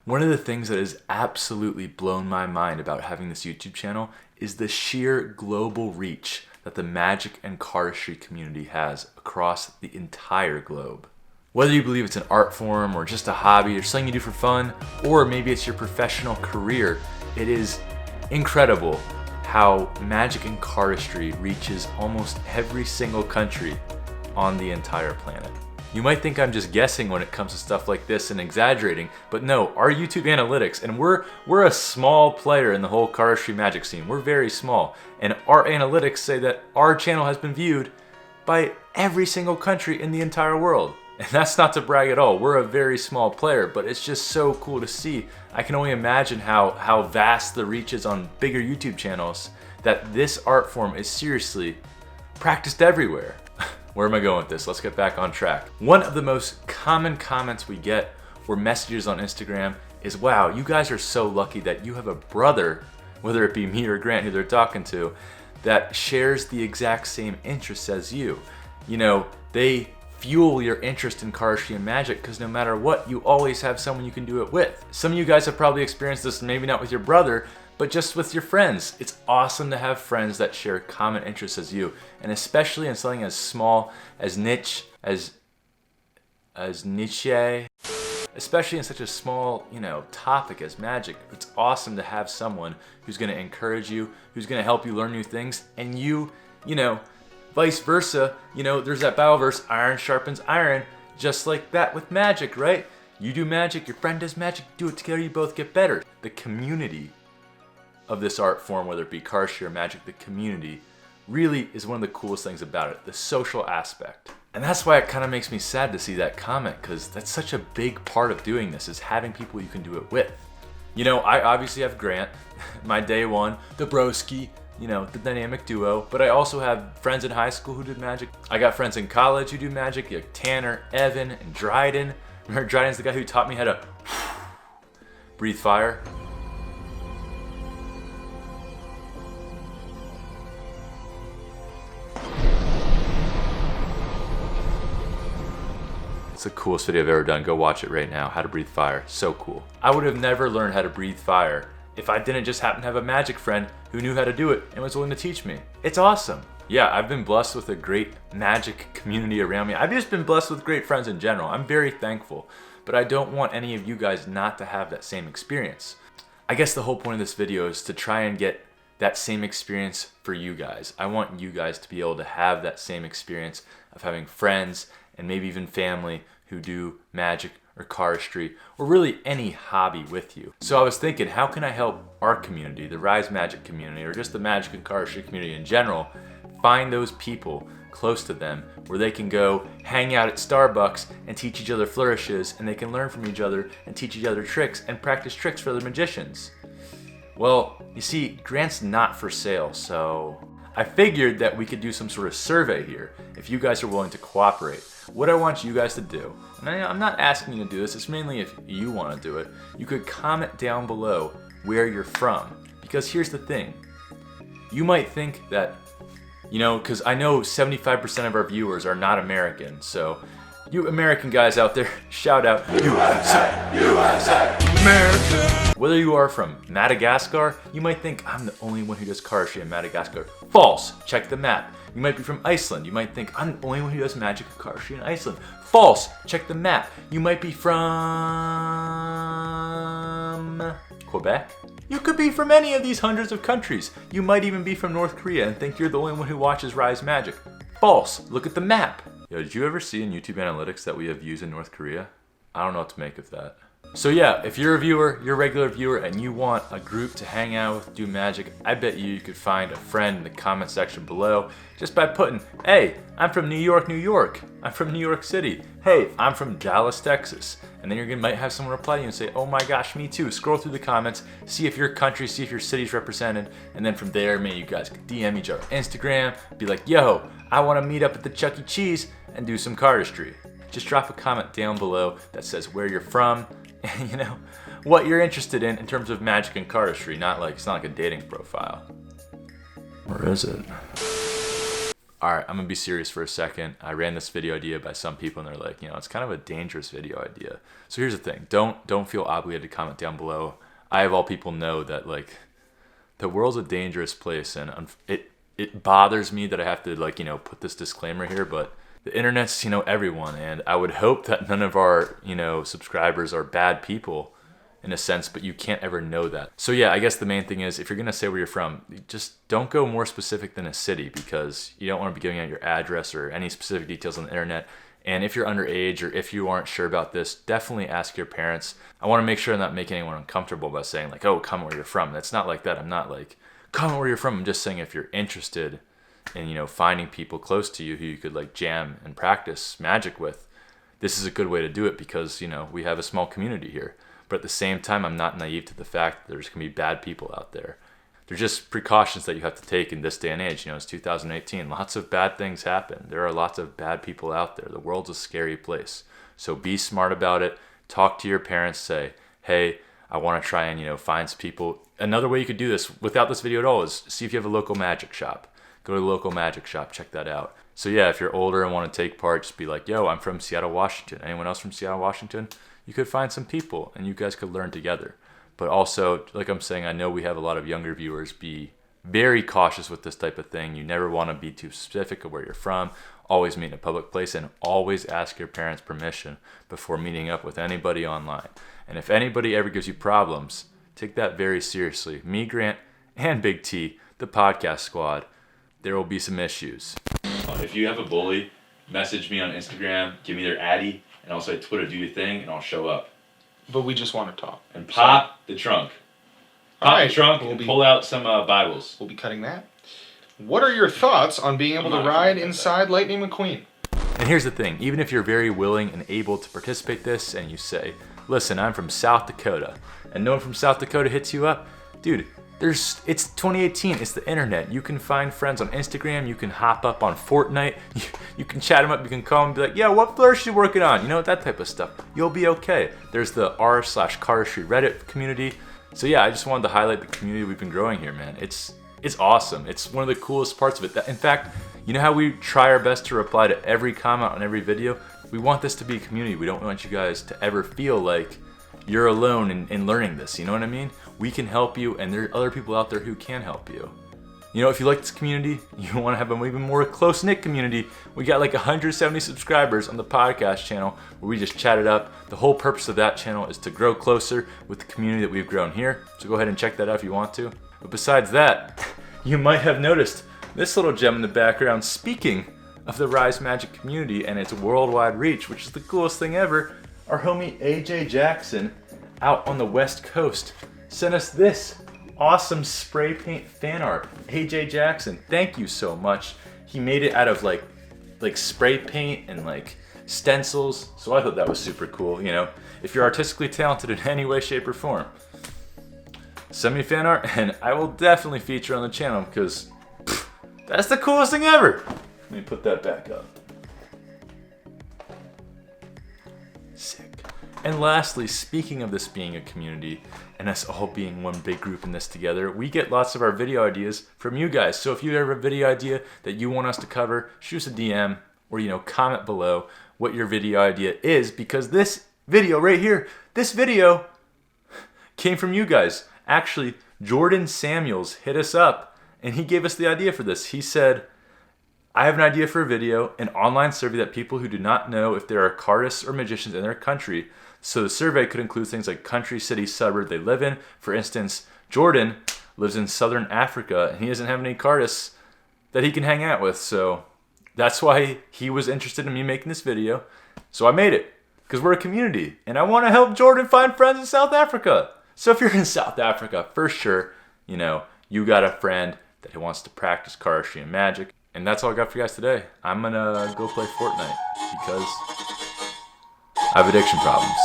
One of the things that has absolutely blown my mind about having this YouTube channel is the sheer global reach that the magic and cardistry community has across the entire globe. Whether you believe it's an art form or just a hobby or something you do for fun, or maybe it's your professional career, it is incredible how magic and cardistry reaches almost every single country on the entire planet. You might think I'm just guessing when it comes to stuff like this and exaggerating, but no, our YouTube analytics, and we're a small player in the whole cardistry magic scene. We're very small, and our analytics say that our channel has been viewed by every single country in the entire world. And that's not to brag at all. We're a very small player, but it's just so cool to see. I can only imagine how vast the reach is on bigger YouTube channels, that this art form is seriously practiced everywhere. Where am I going with this? Let's get back on track. One of the most common comments we get or messages on Instagram is, wow, you guys are so lucky that you have a brother, whether it be me or Grant who they're talking to, that shares the exact same interests as you. You know, they fuel your interest in cardistry and magic because no matter what, you always have someone you can do it with. Some of you guys have probably experienced this, maybe not with your brother, but just with your friends. It's awesome to have friends that share common interests as you, and especially in something as small as niche, especially in such a small, topic as magic. It's awesome to have someone who's gonna encourage you, who's gonna help you learn new things, and you vice versa. There's that Bible verse, iron sharpens iron, just like that with magic, right? You do magic, your friend does magic, do it together, you both get better. The community of this art form, whether it be cardistry or magic, the community really is one of the coolest things about it, the social aspect. And that's why it kind of makes me sad to see that comment, because that's such a big part of doing this, is having people you can do it with. I obviously have Grant, my day one, the broski, the dynamic duo, but I also have friends in high school who did magic. I got friends in college who do magic, like Tanner, Evan, and Dryden. Remember, Dryden's the guy who taught me how to breathe fire. It's the coolest video I've ever done. Go watch it right now. How to breathe fire. So cool. I would have never learned how to breathe fire if I didn't just happen to have a magic friend who knew how to do it and was willing to teach me. It's awesome. Yeah, I've been blessed with a great magic community around me. I've just been blessed with great friends in general. I'm very thankful, but I don't want any of you guys not to have that same experience. I guess the whole point of this video is to try and get that same experience for you guys. I want you guys to be able to have that same experience of having friends and maybe even family who do magic or cardistry or really any hobby with you. So I was thinking, how can I help our community, the Rise Magic community, or just the magic and cardistry community in general, find those people close to them where they can go hang out at Starbucks and teach each other flourishes, and they can learn from each other and teach each other tricks and practice tricks for other magicians. Well, you see, Grant's not for sale, so I figured that we could do some sort of survey here if you guys are willing to cooperate. What I want you guys to do, and I'm not asking you to do this, it's mainly if you want to do it, you could comment down below where you're from. Because here's the thing, you might think that, because I know 75% of our viewers are not American, so you American guys out there, shout out, USA, USA, America. Whether you are from Madagascar, you might think I'm the only one who does cardistry in Madagascar. False, check the map. You might be from Iceland, you might think I'm the only one who does magic and cardistry in Iceland. False, check the map. You might be from Quebec. You could be from any of these hundreds of countries. You might even be from North Korea and think you're the only one who watches Rise Magic. False, look at the map. Yo, did you ever see in YouTube analytics that we have views in North Korea? I don't know what to make of that. So yeah, if you're a viewer, you're a regular viewer, and you want a group to hang out with, do magic, I bet you could find a friend in the comment section below just by putting, hey, I'm from New York, New York. I'm from New York City. Hey, I'm from Dallas, Texas. And then might have someone reply to you and say, oh my gosh, me too. Scroll through the comments, see if your country, see if your city's represented, and then from there, maybe you guys can DM each other on Instagram, be like, yo, I want to meet up at the Chuck E. Cheese and do some cardistry. Just drop a comment down below that says where you're from, and what you're interested in terms of magic and cardistry. It's not like a dating profile. Or is it? All right, I'm gonna be serious for a second. I ran this video idea by some people and they're like, it's kind of a dangerous video idea. So here's the thing, don't feel obligated to comment down below. I have all people know that like the world's a dangerous place, and it bothers me that I have to like, put this disclaimer here, but the internet's, everyone, and I would hope that none of our, subscribers are bad people in a sense, but you can't ever know that. So yeah, I guess the main thing is if you're gonna say where you're from, just don't go more specific than a city, because you don't want to be giving out your address or any specific details on the internet. And if you're underage or if you aren't sure about this, definitely ask your parents. I want to make sure I'm not making anyone uncomfortable by saying like, oh, comment where you're from. That's not like that. I'm not like, comment where you're from. I'm just saying if you're interested in, finding people close to you who you could like jam and practice magic with, this is a good way to do it, because, we have a small community here. But at the same time, I'm not naive to the fact that there's going to be bad people out there. They're just precautions that you have to take in this day and age. It's 2018. Lots of bad things happen. There are lots of bad people out there. The world's a scary place. So be smart about it. Talk to your parents. Say, hey, I want to try and, find some people. Another way you could do this without this video at all is see if you have a local magic shop. Go to the local magic shop. Check that out. So yeah, if you're older and want to take part, just be like, yo, I'm from Seattle, Washington. Anyone else from Seattle, Washington? You could find some people and you guys could learn together. But also, like I'm saying, I know we have a lot of younger viewers. Be very cautious with this type of thing. You never want to be too specific of where you're from. Always meet in a public place, and always ask your parents' permission before meeting up with anybody online. And if anybody ever gives you problems, take that very seriously. Me, Grant, and Big T, the podcast squad, there will be some issues. If you have a bully, message me on Instagram, give me their addy, and I'll say, Twitter, do your thing, and I'll show up. But we just want to talk. And pop the trunk. Pop the trunk and pull out some Bibles. We'll be cutting that. What are your thoughts on being able to ride inside Lightning McQueen? And here's the thing. Even if you're very willing and able to participate this, and you say, listen, I'm from South Dakota, and no one from South Dakota hits you up, dude, it's 2018, it's the internet. You can find friends on Instagram, you can hop up on Fortnite, you can chat them up, you can call them and be like, yeah, what flourish you working on? That type of stuff. You'll be okay. There's the r/cardistry Reddit community. So yeah, I just wanted to highlight the community we've been growing here, man. It's awesome. It's one of the coolest parts of it. In fact, you know how we try our best to reply to every comment on every video? We want this to be a community. We don't want you guys to ever feel like you're alone in learning this, you know what I mean? We can help you, and there are other people out there who can help you. If you like this community, you want to have an even more close-knit community, we got like 170 subscribers on the podcast channel where we just chat it up. The whole purpose of that channel is to grow closer with the community that we've grown here. So go ahead and check that out if you want to. But besides that, you might have noticed this little gem in the background. Speaking of the Rise Magic community and its worldwide reach, which is the coolest thing ever, our homie AJ Jackson out on the West Coast sent us this awesome spray paint fan art. AJ Jackson, thank you so much. He made it out of like spray paint and like stencils, so I thought that was super cool. If you're artistically talented in any way, shape, or form, send me fan art and I will definitely feature on the channel, because that's the coolest thing ever. Let me put that back up. Sick. And lastly, speaking of this being a community and us all being one big group in this together, we get lots of our video ideas from you guys. So if you have a video idea that you want us to cover, shoot us a DM or, comment below what your video idea is, because this video right here, this video came from you guys. Actually, Jordan Samuels hit us up and he gave us the idea for this. He said, I have an idea for a video, an online survey that people who do not know if there are cardists or magicians in their country. So the survey could include things like country, city, suburb they live in. For instance, Jordan lives in southern Africa and he doesn't have any cardists that he can hang out with. So that's why he was interested in me making this video. So I made it, because we're a community and I want to help Jordan find friends in South Africa. So if you're in South Africa, for sure, you got a friend that wants to practice cardistry and magic. And that's all I got for you guys today. I'm gonna go play Fortnite because I have addiction problems.